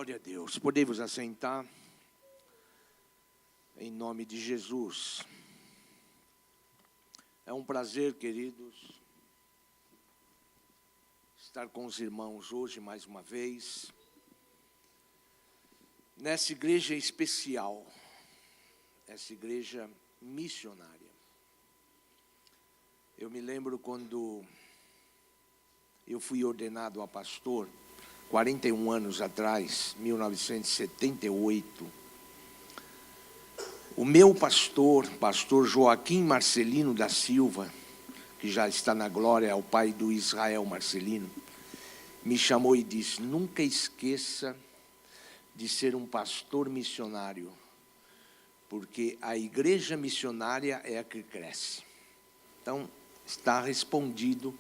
Glória a Deus. Podemos assentar em nome de Jesus. É um prazer, queridos, estar com os irmãos hoje mais uma vez, nessa igreja especial, essa igreja missionária. Eu me lembro quando eu fui ordenado a pastor, 41 anos atrás, 1978, o meu pastor Joaquim Marcelino da Silva, que já está na glória, é o pai do Israel Marcelino, me chamou e disse: nunca esqueça de ser um pastor missionário, porque a igreja missionária é a que cresce. Então, está respondido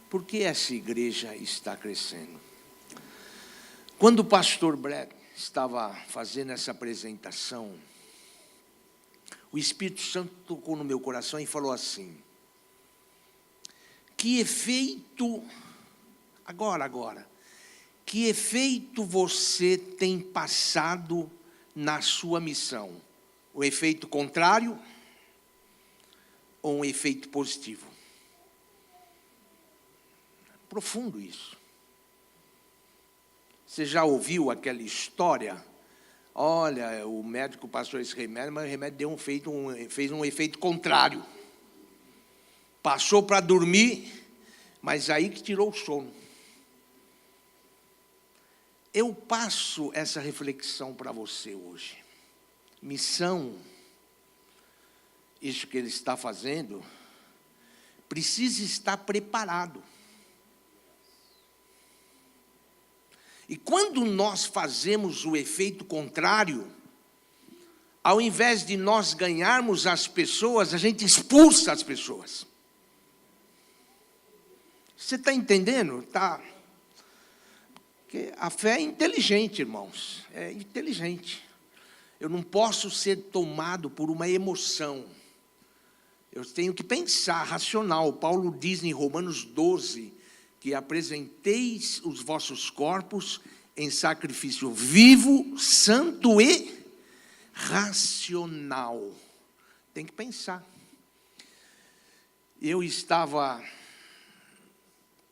por que essa igreja está crescendo. Quando o pastor Brett estava fazendo essa apresentação, o Espírito Santo tocou no meu coração e falou assim: que efeito, que efeito você tem passado na sua missão? O efeito contrário ou um efeito positivo? Profundo isso. Você já ouviu aquela história? Olha, o médico passou esse remédio, mas o remédio fez um efeito contrário. Passou para dormir, mas aí que tirou o sono. Eu passo essa reflexão para você hoje. Missão, isso que ele está fazendo, precisa estar preparado. E quando nós fazemos o efeito contrário, ao invés de nós ganharmos as pessoas, a gente expulsa as pessoas. Você está entendendo? Tá? Porque a fé é inteligente, irmãos. É inteligente. Eu não posso ser tomado por uma emoção. Eu tenho que pensar, racional. Paulo diz em Romanos 12, que apresenteis os vossos corpos em sacrifício vivo, santo e racional. Tem que pensar. Eu estava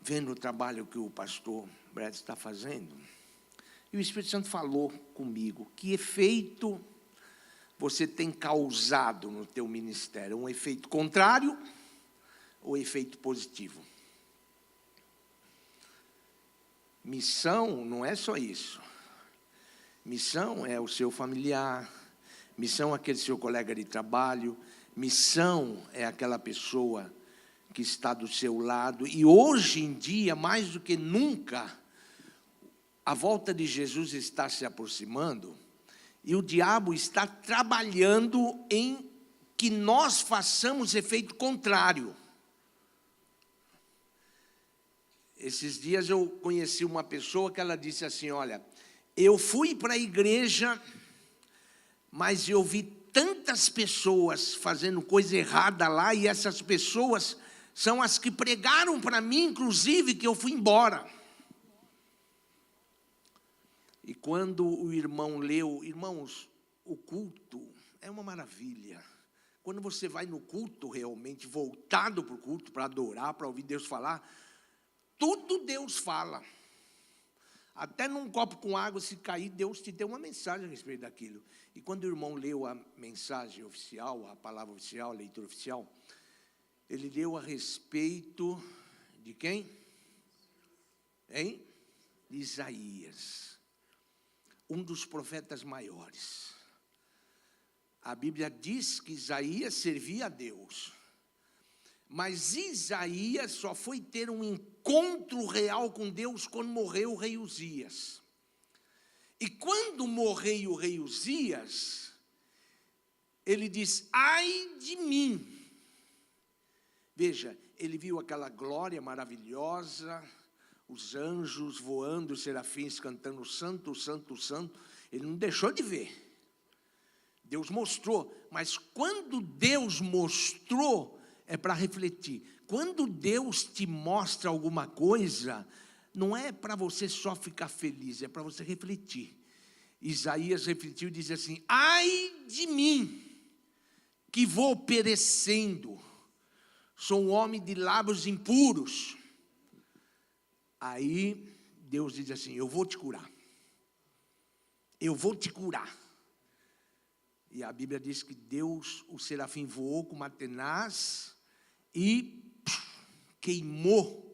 vendo o trabalho que o pastor Brett está fazendo, e o Espírito Santo falou comigo: que efeito você tem causado no teu ministério? Um efeito contrário ou efeito positivo? Missão não é só isso. Missão é o seu familiar, missão é aquele seu colega de trabalho, missão é aquela pessoa que está do seu lado. E hoje em dia, mais do que nunca, a volta de Jesus está se aproximando e o diabo está trabalhando em que nós façamos efeito contrário. Esses dias eu conheci uma pessoa que ela disse assim: olha, eu fui para a igreja, mas eu vi tantas pessoas fazendo coisa errada lá, e essas pessoas são as que pregaram para mim, inclusive, que eu fui embora. E quando o irmão leu, irmãos, o culto é uma maravilha. Quando você vai no culto realmente, voltado para o culto, para adorar, para ouvir Deus falar, tudo Deus fala. Até num copo com água, se cair, Deus te deu uma mensagem a respeito daquilo. E quando o irmão leu a mensagem oficial, a palavra oficial, a leitura oficial, ele leu a respeito de quem? Hein? De Isaías, um dos profetas maiores. A Bíblia diz que Isaías servia a Deus. Mas Isaías só foi ter um encontro real com Deus quando morreu o rei Uzias. E quando morreu o rei Uzias, ele diz: ai de mim. Veja, ele viu aquela glória maravilhosa, os anjos voando, os serafins cantando santo, santo, santo. Ele não deixou de ver. Deus mostrou, mas quando Deus mostrou, é para refletir. Quando Deus te mostra alguma coisa, não é para você só ficar feliz, é para você refletir. Isaías refletiu e disse assim: ai de mim, que vou perecendo, sou um homem de lábios impuros. Aí Deus diz assim: eu vou te curar. Eu vou te curar. E a Bíblia diz que Deus, o serafim, voou com uma tenaz e queimou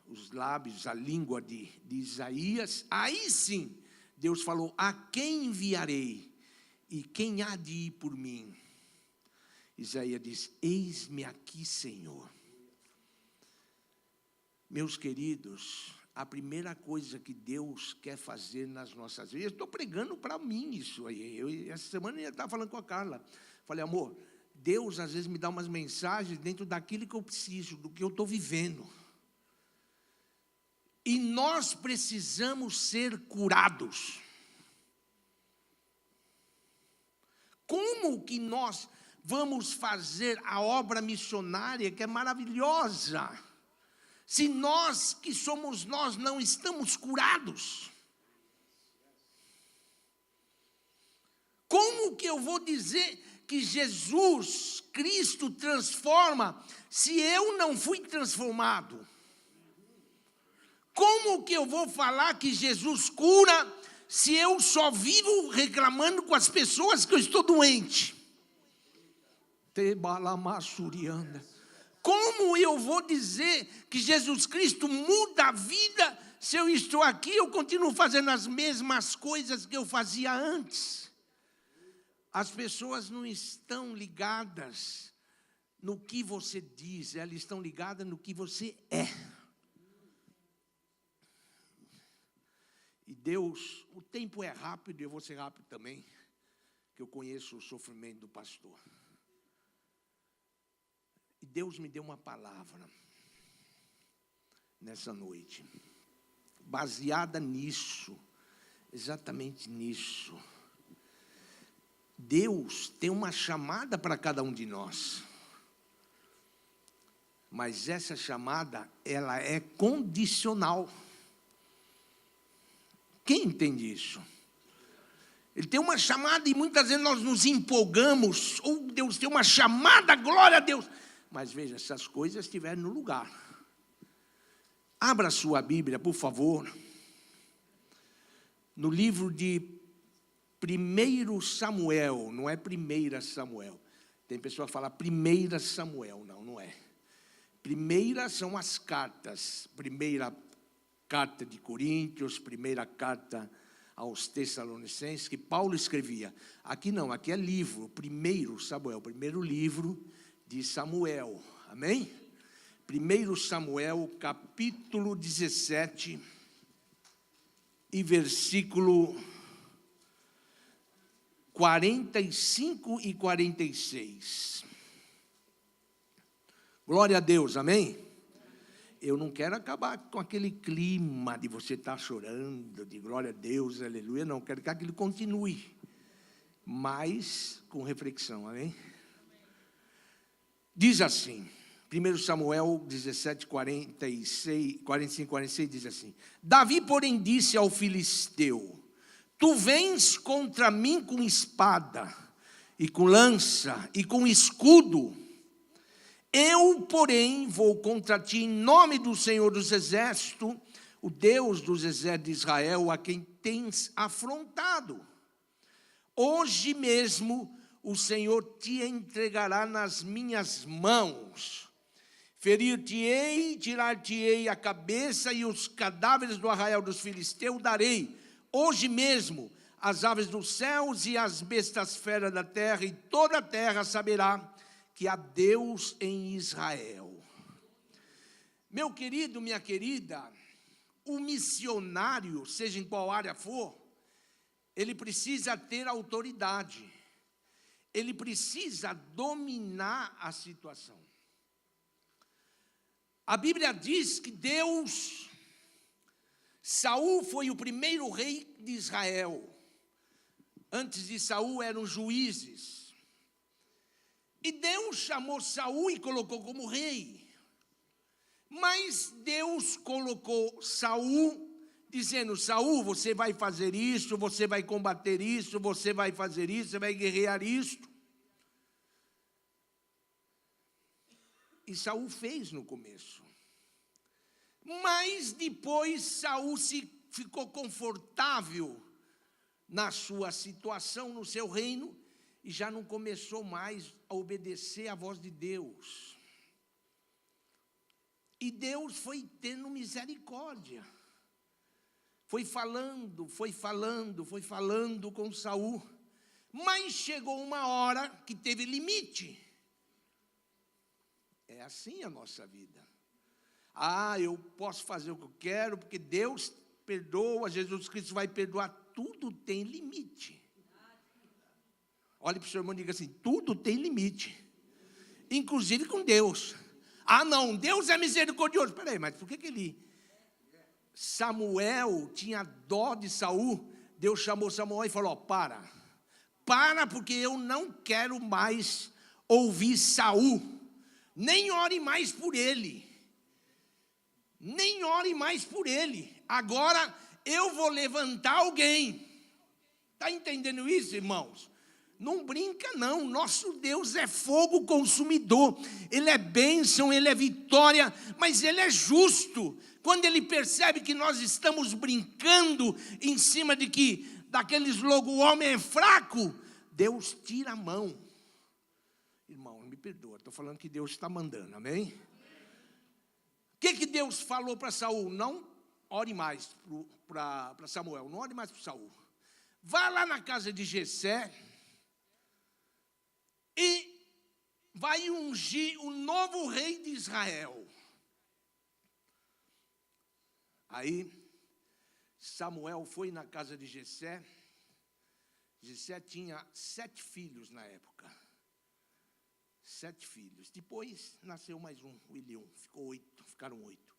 os lábios, a língua de Isaías. Aí sim, Deus falou: a quem enviarei? E quem há de ir por mim? Isaías diz: eis-me aqui, Senhor. Meus queridos, a primeira coisa que Deus quer fazer nas nossas vidas, eu estou pregando para mim isso aí. Essa semana eu estava falando com a Carla. Falei: amor, Deus às vezes me dá umas mensagens dentro daquilo que eu preciso, do que eu estou vivendo. E nós precisamos ser curados. Como que nós vamos fazer a obra missionária, que é maravilhosa, se nós, que somos nós, não estamos curados? Como que eu vou dizer que Jesus Cristo transforma, se eu não fui transformado? Como que eu vou falar que Jesus cura, se eu só vivo reclamando com as pessoas que eu estou doente? Como eu vou dizer que Jesus Cristo muda a vida, se eu estou aqui, eu continuo fazendo as mesmas coisas que eu fazia antes? As pessoas não estão ligadas no que você diz, elas estão ligadas no que você é. E Deus, o tempo é rápido, e eu vou ser rápido também, que eu conheço o sofrimento do pastor. E Deus me deu uma palavra nessa noite, baseada nisso, exatamente nisso. Deus tem uma chamada para cada um de nós, mas essa chamada, ela é condicional. Quem entende isso? Ele tem uma chamada e muitas vezes nós nos empolgamos. Oh, Deus tem uma chamada, glória a Deus. Mas veja, essas coisas estiverem no lugar. Abra sua Bíblia, por favor. No livro de 1 Samuel, não é 1 Samuel. Tem pessoa que fala 1 Samuel, não é. Primeira são as cartas. Primeira carta de Coríntios, primeira carta aos Tessalonicenses, que Paulo escrevia. Aqui não, aqui é livro, 1 Samuel, primeiro livro de Samuel, amém? 1 Samuel, capítulo 17, e versículo 45 e 46. Glória a Deus, amém? Eu não quero acabar com aquele clima de você estar chorando, de glória a Deus, aleluia, não. Quero que aquilo continue, mas com reflexão, amém? Diz assim, 1 Samuel 17, 45, 46, diz assim: Davi, porém, disse ao filisteu: tu vens contra mim com espada, e com lança, e com escudo. Eu, porém, vou contra ti em nome do Senhor dos Exércitos, o Deus dos exércitos de Israel, a quem tens afrontado. Hoje mesmo o Senhor te entregará nas minhas mãos. Ferir-te-ei, tirar-te-ei a cabeça, e os cadáveres do arraial dos filisteus darei. Hoje mesmo as aves dos céus e as bestas feras da terra, e toda a terra saberá que há Deus em Israel. Meu querido, minha querida, o missionário, seja em qual área for, ele precisa ter autoridade, ele precisa dominar a situação. A Bíblia diz que Saul foi o primeiro rei de Israel. Antes de Saul eram juízes. E Deus chamou Saul e colocou como rei. Mas Deus colocou Saul dizendo: Saul, você vai fazer isso, você vai combater isso, você vai fazer isso, você vai guerrear isto. E Saul fez no começo. Mas depois Saul ficou confortável na sua situação, no seu reino, e já não começou mais a obedecer à voz de Deus. E Deus foi tendo misericórdia. Foi falando com Saul. Mas chegou uma hora que teve limite. É assim a nossa vida. Eu posso fazer o que eu quero, porque Deus perdoa, Jesus Cristo vai perdoar. Tudo tem limite. Olhe para o seu irmão e diga assim: tudo tem limite. Inclusive com Deus. Não, Deus é misericordioso. Espera aí, mas por que Samuel tinha dó de Saul? Deus chamou Samuel e falou: para, porque eu não quero mais ouvir Saul. Nem ore mais por ele. Agora eu vou levantar alguém. Está entendendo isso, irmãos? Não brinca não, nosso Deus é fogo consumidor. Ele é bênção, Ele é vitória, mas Ele é justo. Quando Ele percebe que nós estamos brincando em cima daqueles logo o homem é fraco, Deus tira a mão. Irmão, me perdoa, estou falando que Deus está mandando, amém? O que Deus falou para Saul? Não ore mais para Samuel, não ore mais para Saul. Vá lá na casa de Jessé e vai ungir o novo rei de Israel. Aí Samuel foi na casa de Jessé. Jessé tinha 7 filhos na época. 7 filhos. Depois nasceu mais um, o Eliú. Ficaram 8.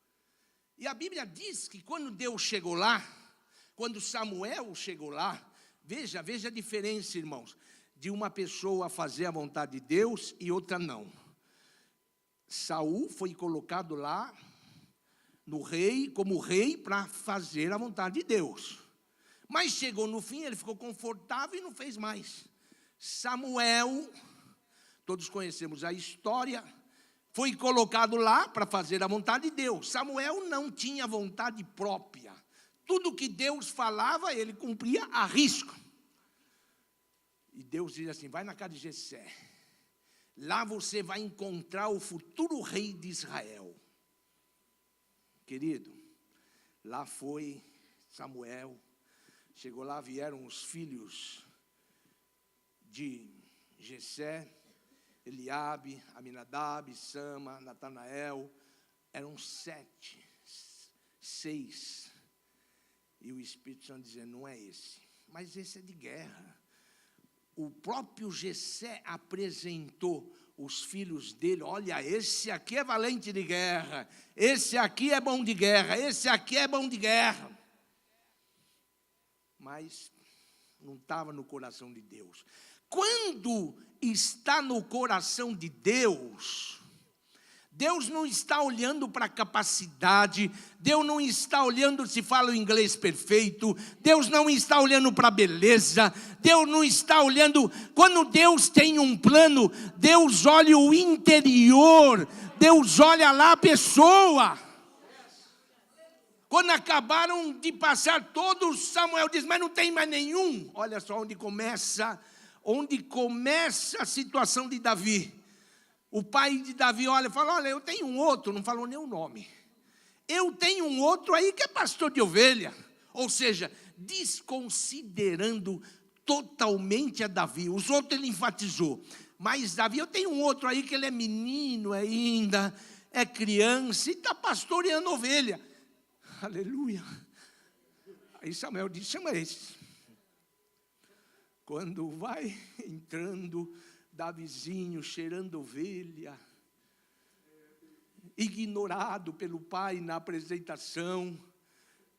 E a Bíblia diz que quando Deus chegou lá, quando Samuel chegou lá, veja a diferença, irmãos, de uma pessoa fazer a vontade de Deus e outra não. Saul foi colocado lá como rei para fazer a vontade de Deus. Mas chegou no fim, ele ficou confortável e não fez mais. Samuel, todos conhecemos a história, foi colocado lá para fazer a vontade de Deus. Samuel não tinha vontade própria. Tudo que Deus falava, ele cumpria a risco. E Deus diz assim: vai na casa de Jessé. Lá você vai encontrar o futuro rei de Israel. Querido, lá foi Samuel. Chegou lá, vieram os filhos de Jessé, Eliabe, Aminadab, Sama, Natanael. Eram 6. E o Espírito Santo dizendo: não é esse, mas esse é de guerra. O próprio Jessé apresentou os filhos dele: olha, esse aqui é valente de guerra, esse aqui é bom de guerra, esse aqui é bom de guerra. Mas não estava no coração de Deus. Quando está no coração de Deus, Deus não está olhando para a capacidade, Deus não está olhando se fala o inglês perfeito, Deus não está olhando para a beleza, Deus não está olhando. Quando Deus tem um plano, Deus olha o interior, Deus olha lá a pessoa. Quando acabaram de passar todos, Samuel diz: mas não tem mais nenhum. Olha só onde começa a situação de Davi. O pai de Davi fala: olha, eu tenho um outro, não falou nem o nome. Eu tenho um outro aí que é pastor de ovelha. Ou seja, desconsiderando totalmente a Davi. Os outros ele enfatizou. Mas Davi, eu tenho um outro aí que ele é menino ainda, é criança e está pastoreando ovelha. Aleluia. Aí Samuel diz: chama esse. Quando vai entrando Davizinho, cheirando ovelha, ignorado pelo pai na apresentação,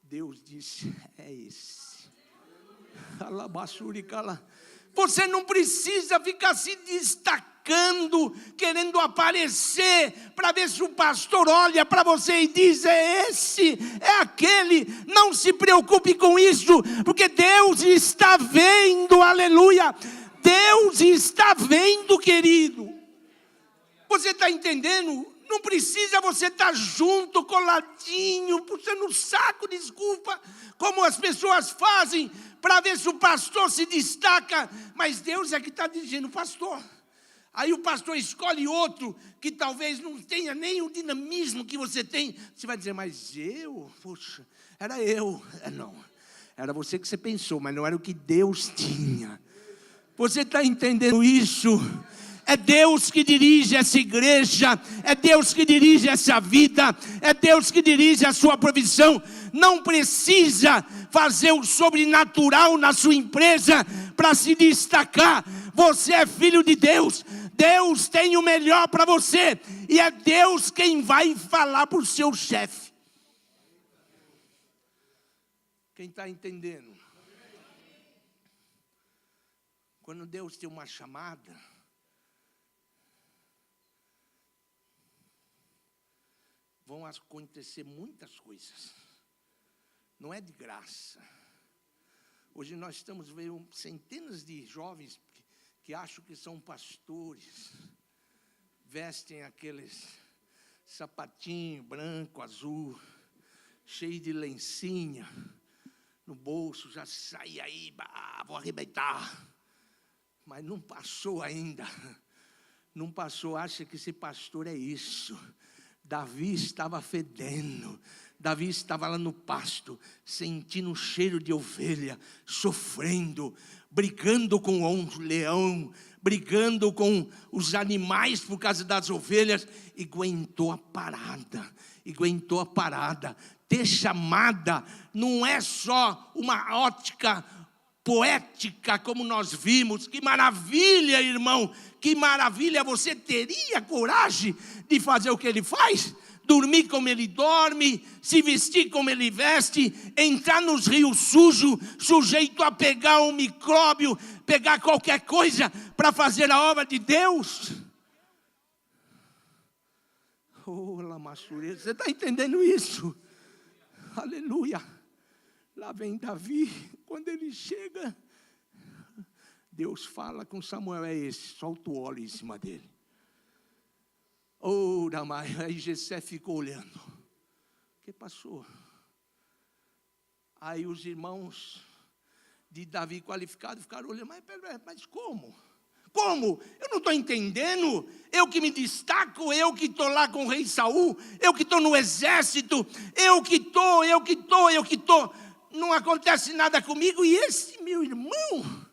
Deus disse: é esse. Você não precisa ficar se destacando destacando, querendo aparecer, para ver se o pastor olha para você e diz: é esse, é aquele. Não se preocupe com isso, porque Deus está vendo, aleluia. Deus está vendo, querido. Você está entendendo? Não precisa você estar junto, coladinho, puxando o saco, desculpa, como as pessoas fazem, para ver se o pastor se destaca. Mas Deus é que está dirigindo o pastor. Aí o pastor escolhe outro, que talvez não tenha nem o dinamismo que você tem. Você vai dizer: mas eu? Poxa, era eu. Não, era você que você pensou, mas não era o que Deus tinha. Você está entendendo isso? É Deus que dirige essa igreja, é Deus que dirige essa vida, é Deus que dirige a sua provisão. Não precisa fazer o sobrenatural na sua empresa para se destacar. Você é filho de Deus, Deus tem o melhor para você, e é Deus quem vai falar para o seu chefe. Quem está entendendo? Quando Deus tem uma chamada, vão acontecer muitas coisas. Não é de graça. Hoje nós estamos vendo centenas de jovens que acham que são pastores, vestem aqueles sapatinho branco, azul, cheio de lencinha no bolso, já sai aí, vou arrebentar. Mas não passou ainda. Não passou, acha que esse pastor é isso. Davi estava fedendo, Davi estava lá no pasto, sentindo o cheiro de ovelha, sofrendo, brigando com o leão, brigando com os animais por causa das ovelhas, e aguentou a parada. Ter chamada não é só uma ótica poética, como nós vimos. Que maravilha, irmão, que maravilha. Você teria coragem de fazer o que ele faz? Dormir como ele dorme, se vestir como ele veste, entrar nos rios sujos, sujeito a pegar um micróbio, pegar qualquer coisa para fazer a obra de Deus? Oh, lamaçureira, você está entendendo isso? Aleluia. Lá vem Davi, quando ele chega, Deus fala com Samuel: é esse, solta o óleo em cima dele. Oh, aí Jessé ficou olhando. O que passou? Aí os irmãos de Davi qualificados ficaram olhando: mas como? Como? Eu não estou entendendo. Eu que me destaco, eu que estou lá com o rei Saul, eu que estou no exército, eu que estou. Não acontece nada comigo. E esse meu irmão,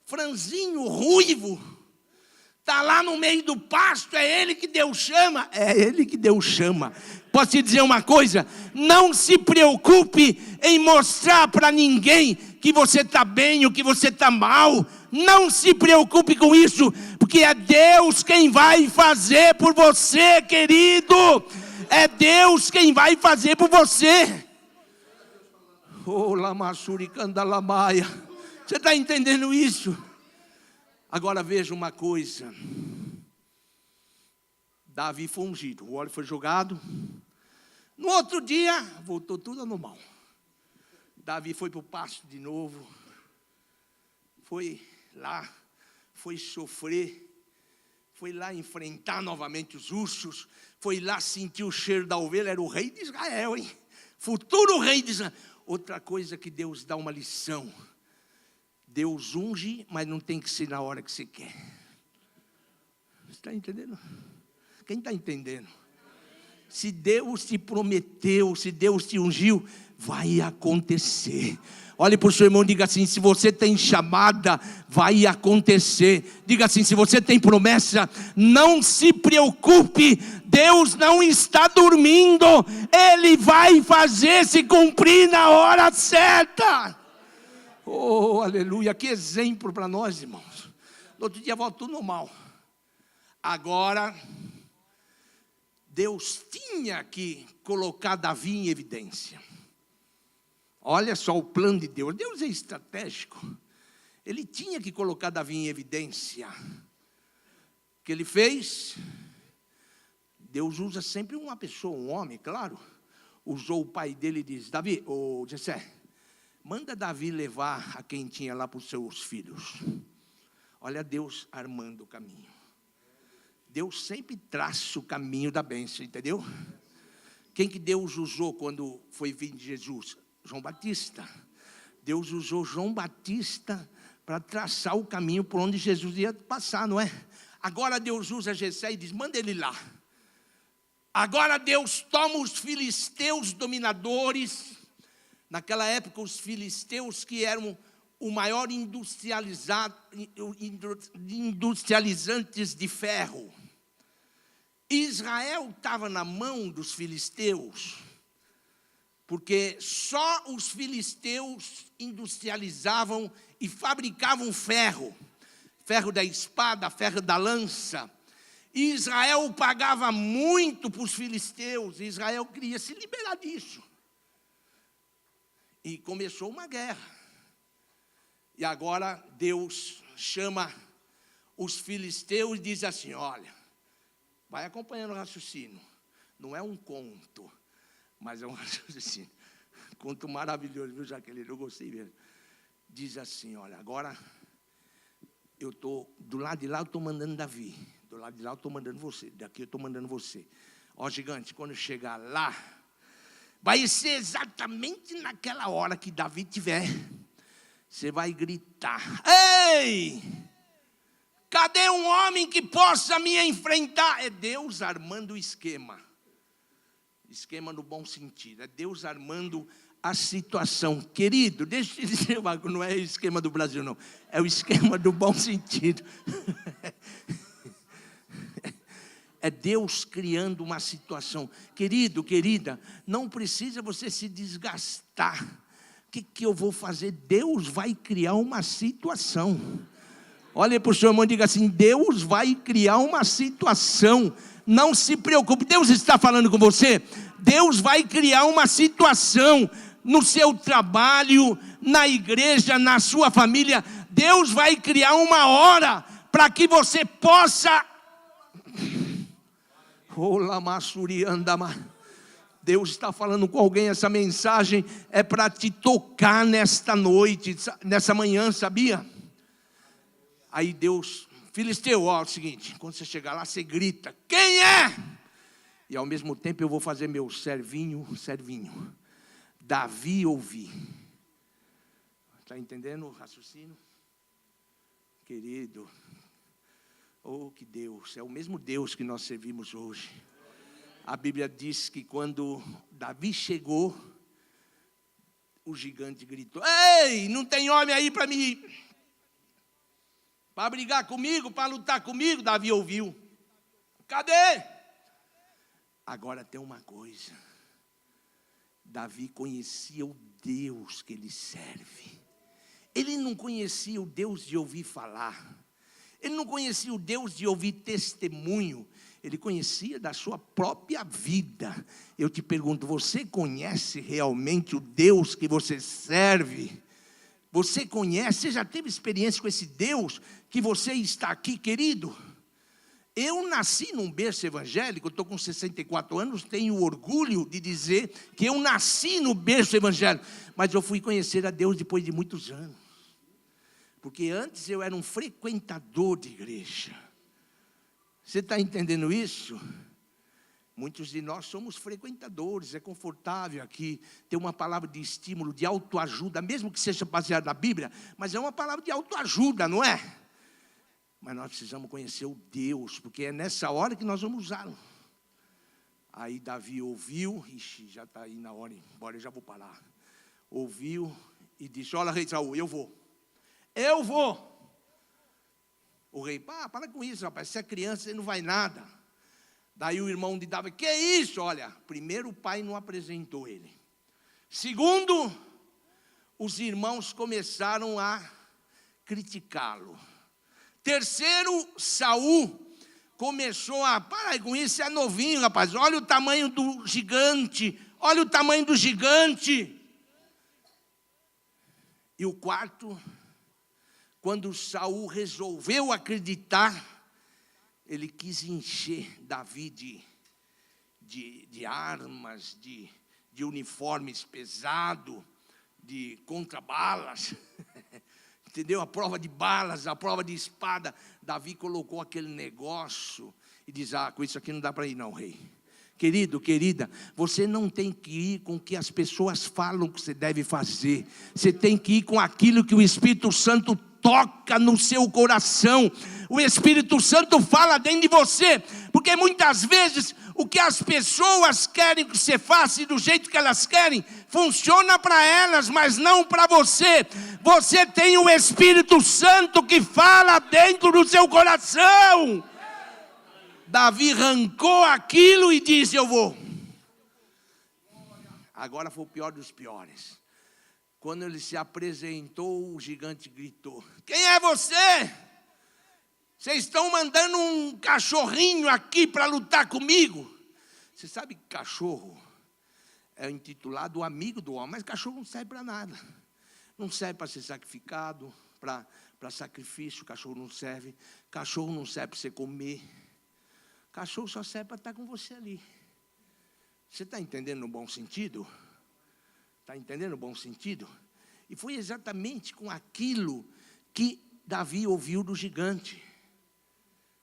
franzinho, ruivo, está lá no meio do pasto. É ele que Deus chama. É ele que Deus chama. Posso te dizer uma coisa? Não se preocupe em mostrar para ninguém que você está bem ou que você está mal. Não se preocupe com isso, porque é Deus quem vai fazer por você, querido. É Deus quem vai fazer por você. Oh, lamassuri candalamaya. Você está entendendo isso? Agora veja uma coisa. Davi foi ungido, o óleo foi jogado. No outro dia, voltou tudo ao normal. Davi foi para o pasto de novo. Foi lá, foi sofrer. Foi lá enfrentar novamente os ursos. Foi lá sentir o cheiro da ovelha. Era o rei de Israel, hein? Futuro rei de Israel. Outra coisa que Deus dá uma lição. Deus unge, mas não tem que ser na hora que você quer. Você está entendendo? Quem está entendendo? Se Deus te prometeu, se Deus te ungiu, vai acontecer. Olhe para o seu irmão e diga assim: se você tem chamada, vai acontecer. Diga assim: se você tem promessa, não se preocupe. Deus não está dormindo. Ele vai fazer se cumprir na hora certa. Oh, aleluia. Que exemplo para nós, irmãos. No outro dia volta tudo normal. Agora, Deus tinha que colocar Davi em evidência. Olha só o plano de Deus. Deus é estratégico. Ele tinha que colocar Davi em evidência. que ele fez? Deus usa sempre uma pessoa, um homem, claro. Usou o pai dele e disse: Davi, ô Jessé, manda Davi levar a quentinha lá para os seus filhos. Olha Deus armando o caminho. Deus sempre traça o caminho da bênção, entendeu? Quem que Deus usou quando foi vir de Jesus? João Batista. Deus usou João Batista para traçar o caminho por onde Jesus ia passar, não é? Agora Deus usa Jessé e diz: manda ele lá. Agora Deus toma os filisteus dominadores. Naquela época, os filisteus que eram o maior industrializantes de ferro. Israel estava na mão dos filisteus, porque só os filisteus industrializavam e fabricavam ferro. Ferro da espada, ferro da lança. E Israel pagava muito para os filisteus. Israel queria se liberar disso. E começou uma guerra. E agora Deus chama os filisteus e diz assim: olha, vai acompanhando o raciocínio. Não é um conto, mas é um raciocínio. Conto maravilhoso, viu, Jaqueline? Eu gostei mesmo. Diz assim: olha, agora eu estou, do lado de lá eu estou mandando Davi. Do lado de lá eu estou mandando você. Daqui eu estou mandando você. Ó, gigante, quando eu chegar lá, vai ser exatamente naquela hora que Davi tiver. Você vai gritar: ei! Cadê um homem que possa me enfrentar? É Deus armando o esquema. Esquema no bom sentido. É Deus armando a situação. Querido, deixa eu dizer, não é o esquema do Brasil, não. É o esquema do bom sentido. É Deus criando uma situação. Querido, querida, não precisa você se desgastar. O que eu vou fazer? Deus vai criar uma situação. Olha para o seu irmão e diga assim: Deus vai criar uma situação. Não se preocupe. Deus está falando com você. Deus vai criar uma situação no seu trabalho, na igreja, na sua família. Deus vai criar uma hora para que você possa... Deus está falando com alguém. Essa mensagem é para te tocar nesta noite, nessa manhã, sabia? Aí Deus, filisteu, ó, é o seguinte: quando você chegar lá, você grita: quem é? E ao mesmo tempo eu vou fazer meu servinho, Davi ouvir. Está entendendo o raciocínio? Querido, oh, que Deus, é o mesmo Deus que nós servimos hoje. A Bíblia diz que quando Davi chegou, o gigante gritou: ei, não tem homem aí para brigar comigo, para lutar comigo? Davi ouviu: cadê? Agora tem uma coisa: Davi conhecia o Deus que ele serve. Ele não conhecia o Deus de ouvir falar. Ele não conhecia o Deus de ouvir testemunho. Ele conhecia da sua própria vida. Eu te pergunto: você conhece realmente o Deus que você serve? Você conhece? Você já teve experiência com esse Deus que você está aqui, querido? Eu nasci num berço evangélico, eu estou com 64 anos, tenho orgulho de dizer que eu nasci no berço evangélico, mas eu fui conhecer a Deus depois de muitos anos, porque antes eu era um frequentador de igreja. Você está entendendo isso? Muitos de nós somos frequentadores, é confortável aqui ter uma palavra de estímulo, de autoajuda, mesmo que seja baseada na Bíblia, mas é uma palavra de autoajuda, não é? Mas nós precisamos conhecer o Deus, porque é nessa hora que nós vamos usá-lo. Aí Davi ouviu, ixi, já está aí na hora, embora eu já vou parar. Ouviu e disse: olha, rei Saul, eu vou. O rei: para com isso, rapaz, você é criança, você não vai nada. Daí o irmão de Davi: que é isso? Olha, primeiro o pai não apresentou ele. Segundo, os irmãos começaram a criticá-lo. Terceiro, Saul começou a: para com isso, é novinho, rapaz, olha o tamanho do gigante, olha o tamanho do gigante. E o quarto, quando Saul resolveu acreditar, ele quis encher Davi de armas, de uniformes pesados, de contrabalas, entendeu? A prova de balas, a prova de espada. Davi colocou aquele negócio e diz: com isso aqui não dá para ir não, rei. Querido, querida, você não tem que ir com o que as pessoas falam que você deve fazer. Você tem que ir com aquilo que o Espírito Santo toca no seu coração. O Espírito Santo fala dentro de você, porque muitas vezes o que as pessoas querem que você faça e do jeito que elas querem, funciona para elas, mas não para você. Você tem o Espírito Santo que fala dentro do seu coração. Davi arrancou aquilo e disse: eu vou. Agora foi o pior dos piores. Quando ele se apresentou, o gigante gritou: quem é você? Vocês estão mandando um cachorrinho aqui para lutar comigo? Você sabe que cachorro é intitulado o amigo do homem, mas cachorro não serve para nada. Não serve para ser sacrificado, para sacrifício, cachorro não serve. Cachorro não serve para você comer. Cachorro só serve para estar com você ali. Você está entendendo no bom sentido? Está entendendo no bom sentido? E foi exatamente com aquilo que Davi ouviu do gigante.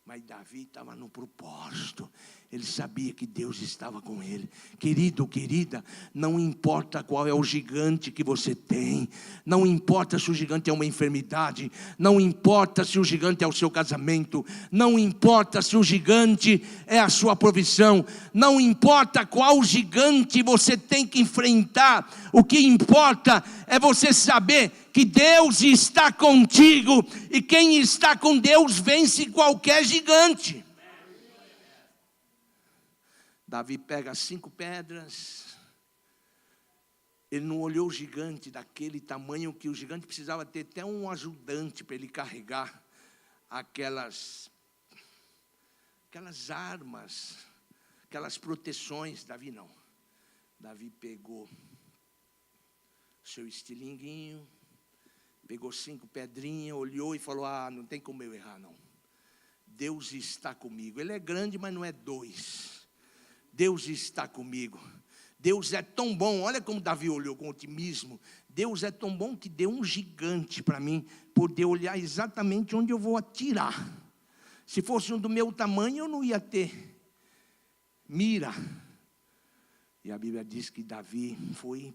Mas Davi estava no propósito. Ele sabia que Deus estava com ele. Querido, querida, não importa qual é o gigante que você tem. Não importa se o gigante é uma enfermidade. Não importa se o gigante é o seu casamento. Não importa se o gigante é a sua profissão. Não importa qual gigante você tem que enfrentar. O que importa é você saber que Deus está contigo. E quem está com Deus vence qualquer gigante. Davi pega 5 pedras. Ele não olhou o gigante daquele tamanho que o gigante precisava ter até um ajudante para ele carregar aquelas armas, aquelas proteções. Davi não. Davi pegou seu estilinguinho, pegou 5 pedrinhas, olhou e falou: não tem como eu errar não. Deus está comigo. Ele é grande, mas não é 2. Deus está comigo. Deus é tão bom. Olha como Davi olhou com otimismo. Deus é tão bom que deu um gigante para mim poder olhar exatamente onde eu vou atirar. Se fosse um do meu tamanho, eu não ia ter mira. E a Bíblia diz que Davi foi,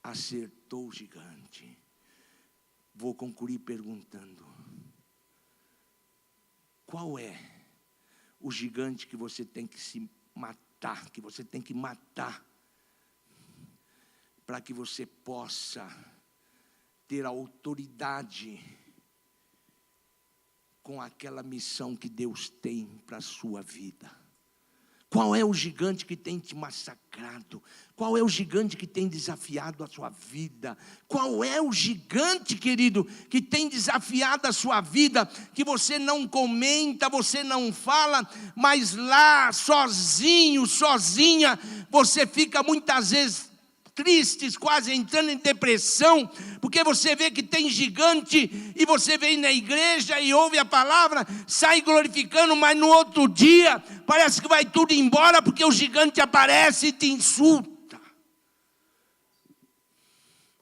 acertou o gigante. Vou concluir perguntando: qual é o gigante que você tem que se matar, que você tem que matar, para que você possa ter a autoridade com aquela missão que Deus tem para a sua vida? Qual é o gigante que tem te massacrado? Qual é o gigante que tem desafiado a sua vida? Qual é o gigante, querido, que tem desafiado a sua vida, que você não comenta, você não fala, mas lá, sozinho, sozinha, você fica muitas vezes tristes, quase entrando em depressão, porque você vê que tem gigante, e você vem na igreja e ouve a palavra, sai glorificando, mas no outro dia, parece que vai tudo embora, porque o gigante aparece e te insulta.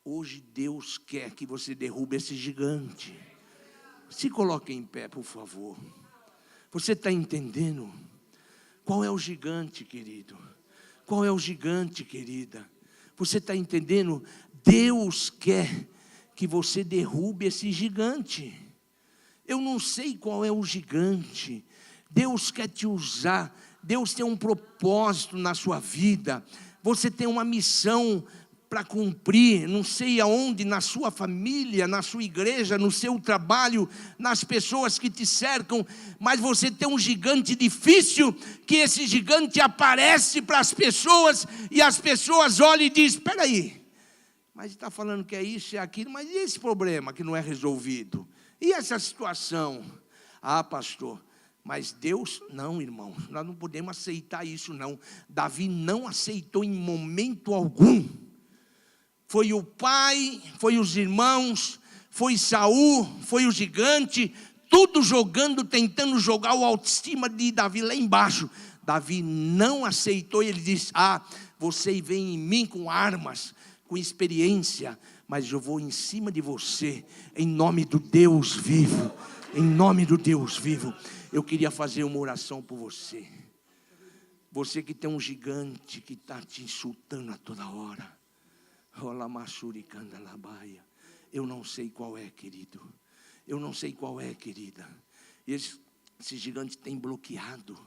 Hoje Deus quer que você derrube esse gigante. Se coloque em pé, por favor. Você está entendendo? Qual é o gigante, querido? Qual é o gigante, querida? Você está entendendo? Deus quer que você derrube esse gigante. Eu não sei qual é o gigante. Deus quer te usar. Deus tem um propósito na sua vida. Você tem uma missão para cumprir, não sei aonde, na sua família, na sua igreja, no seu trabalho, nas pessoas que te cercam, mas você tem um gigante difícil, que esse gigante aparece para as pessoas, e as pessoas olham e dizem: espera aí, mas está falando que é isso, é aquilo, mas e esse problema que não é resolvido? E essa situação? Pastor, mas Deus, não, irmão, nós não podemos aceitar isso não. Davi não aceitou em momento algum. Foi o pai, foi os irmãos, foi Saul, foi o gigante, tudo tentando jogar o autoestima de Davi lá embaixo. Davi não aceitou e ele disse: você vem em mim com armas, com experiência, mas eu vou em cima de você, em nome do Deus vivo, em nome do Deus vivo. Eu queria fazer uma oração por você. Você que tem um gigante que está te insultando a toda hora. Eu não sei qual é, querido. Eu não sei qual é, querida. Esse gigante tem bloqueado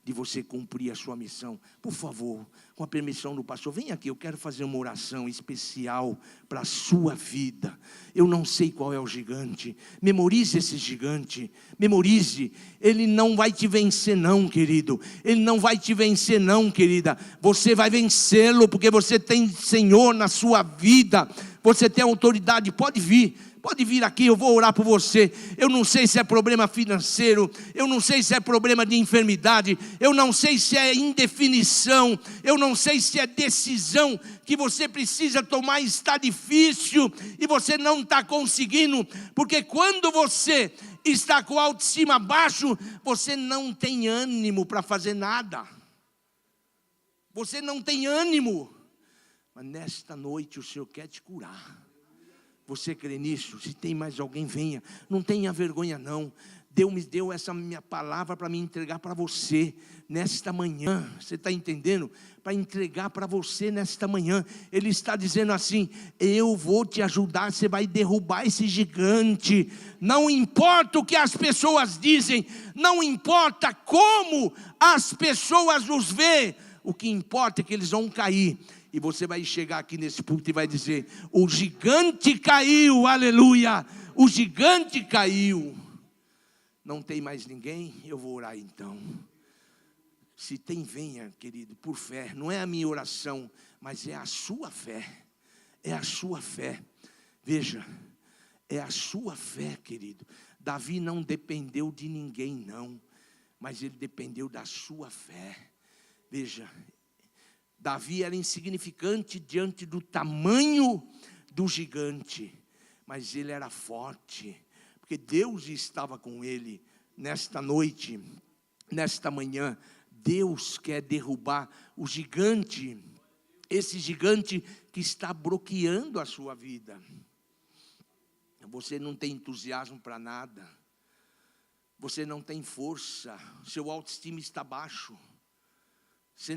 de você cumprir a sua missão. Por favor, com a permissão do pastor, vem aqui, eu quero fazer uma oração especial para a sua vida. Eu não sei qual é o gigante. Memorize esse gigante, memorize. Ele não vai te vencer não, querido. Ele não vai te vencer não, querida. Você vai vencê-lo, porque você tem Senhor na sua vida. Você tem autoridade, pode vir aqui, eu vou orar por você. Eu não sei se é problema financeiro, eu não sei se é problema de enfermidade, eu não sei se é indefinição, eu não sei se é decisão que você precisa tomar, está difícil e você não está conseguindo, porque quando você está com a autoestima baixo, você não tem ânimo para fazer nada, você não tem ânimo, mas nesta noite o Senhor quer te curar. Você crê nisso? Se tem mais alguém, venha. Não tenha vergonha não. Deus me deu essa minha palavra para me entregar para você nesta manhã. Você está entendendo? Para entregar para você nesta manhã. Ele está dizendo assim: eu vou te ajudar, você vai derrubar esse gigante. Não importa o que as pessoas dizem, não importa como as pessoas nos veem, o que importa é que eles vão cair. E você vai chegar aqui nesse púlpito e vai dizer: o gigante caiu, aleluia, o gigante caiu. Não tem mais ninguém? Eu vou orar então. Se tem, venha, querido, por fé. Não é a minha oração, mas é a sua fé. É a sua fé. Veja, é a sua fé, querido. Davi não dependeu de ninguém não, mas ele dependeu da sua fé. Veja, Davi era insignificante diante do tamanho do gigante, mas ele era forte, porque Deus estava com ele. Nesta noite, nesta manhã, Deus quer derrubar o gigante, esse gigante que está bloqueando a sua vida. Você não tem entusiasmo para nada, você não tem força, seu autoestima está baixo, você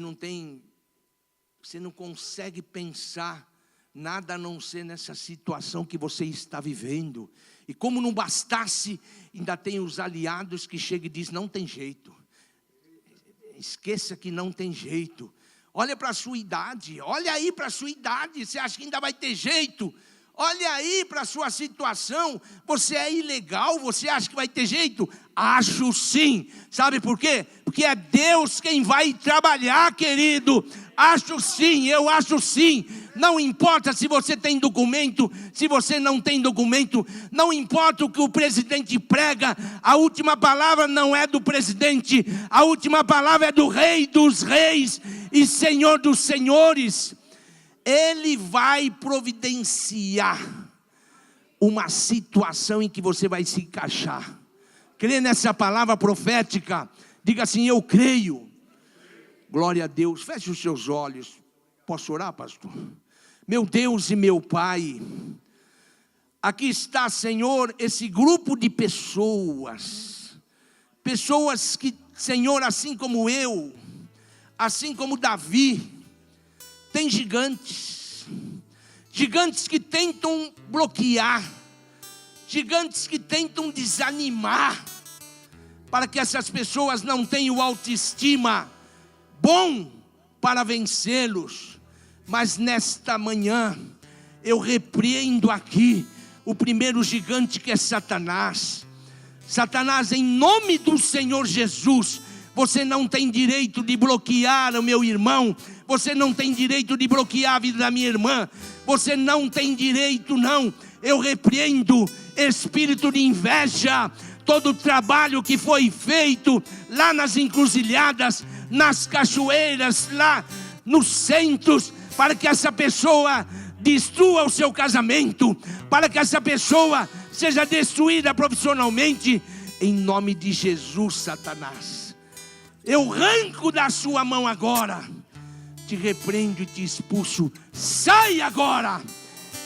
não consegue pensar nada a não ser nessa situação que você está vivendo. E como não bastasse, ainda tem os aliados que chegam e dizem: não tem jeito. Esqueça que não tem jeito. Olha para a sua idade, olha aí para a sua idade, você acha que ainda vai ter jeito? Olha aí para a sua situação, você é ilegal, você acha que vai ter jeito? Acho sim, sabe por quê? Porque é Deus quem vai trabalhar, querido. Acho sim, eu acho sim. Não importa se você tem documento, se você não tem documento, não importa o que o presidente prega, a última palavra não é do presidente, a última palavra é do Rei dos Reis e Senhor dos Senhores. Ele vai providenciar uma situação em que você vai se encaixar. Crê nessa palavra profética? Diga assim: eu creio. Glória a Deus. Feche os seus olhos. Posso orar, pastor? Meu Deus e meu Pai, aqui está, Senhor, esse grupo de pessoas que, Senhor, assim como eu, assim como Davi, tem gigantes que tentam bloquear, gigantes que tentam desanimar, para que essas pessoas não tenham autoestima bom para vencê-los. Mas nesta manhã, eu repreendo aqui o primeiro gigante, que é Satanás. Satanás, em nome do Senhor Jesus, você não tem direito de bloquear o meu irmão, você não tem direito de bloquear a vida da minha irmã, você não tem direito não. Eu repreendo espírito de inveja, todo o trabalho que foi feito lá nas encruzilhadas, nas cachoeiras, lá nos centros, para que essa pessoa destrua o seu casamento, para que essa pessoa seja destruída profissionalmente, em nome de Jesus, Satanás. Eu arranco da sua mão agora, te repreendo e te expulso. Sai agora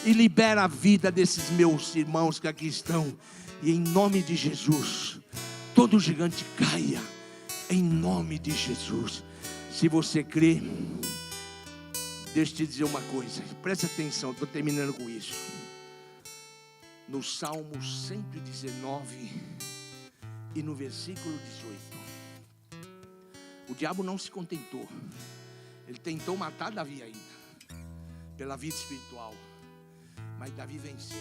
e libera a vida desses meus irmãos que aqui estão. E em nome de Jesus, todo gigante caia, em nome de Jesus. Se você crê, deixa eu te dizer uma coisa, preste atenção, estou terminando com isso. No Salmo 119 e no versículo 18, o diabo não se contentou. Ele tentou matar Davi ainda, pela vida espiritual, mas Davi venceu.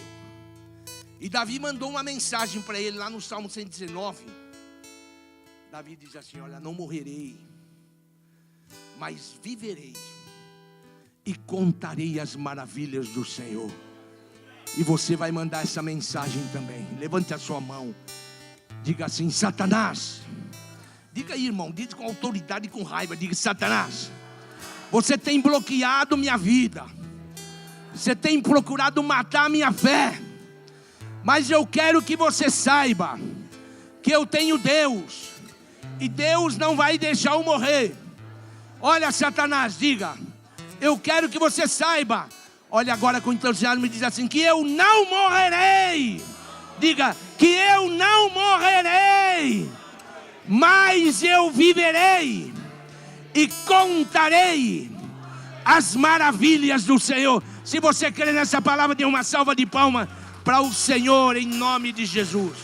E Davi mandou uma mensagem para ele lá no Salmo 119. Davi diz assim: olha, não morrerei, mas viverei e contarei as maravilhas do Senhor. E você vai mandar essa mensagem também. Levante a sua mão, diga assim: Satanás, diga aí, irmão, diga com autoridade e com raiva, diga: Satanás, você tem bloqueado minha vida, você tem procurado matar minha fé, mas eu quero que você saiba que eu tenho Deus, e Deus não vai deixar eu morrer. Olha, Satanás, diga: eu quero que você saiba, olha agora com entusiasmo e diz assim: que eu não morrerei. Diga: que eu não morrerei, mas eu viverei e contarei as maravilhas do Senhor. Se você crê nessa palavra, dê uma salva de palmas para o Senhor, em nome de Jesus.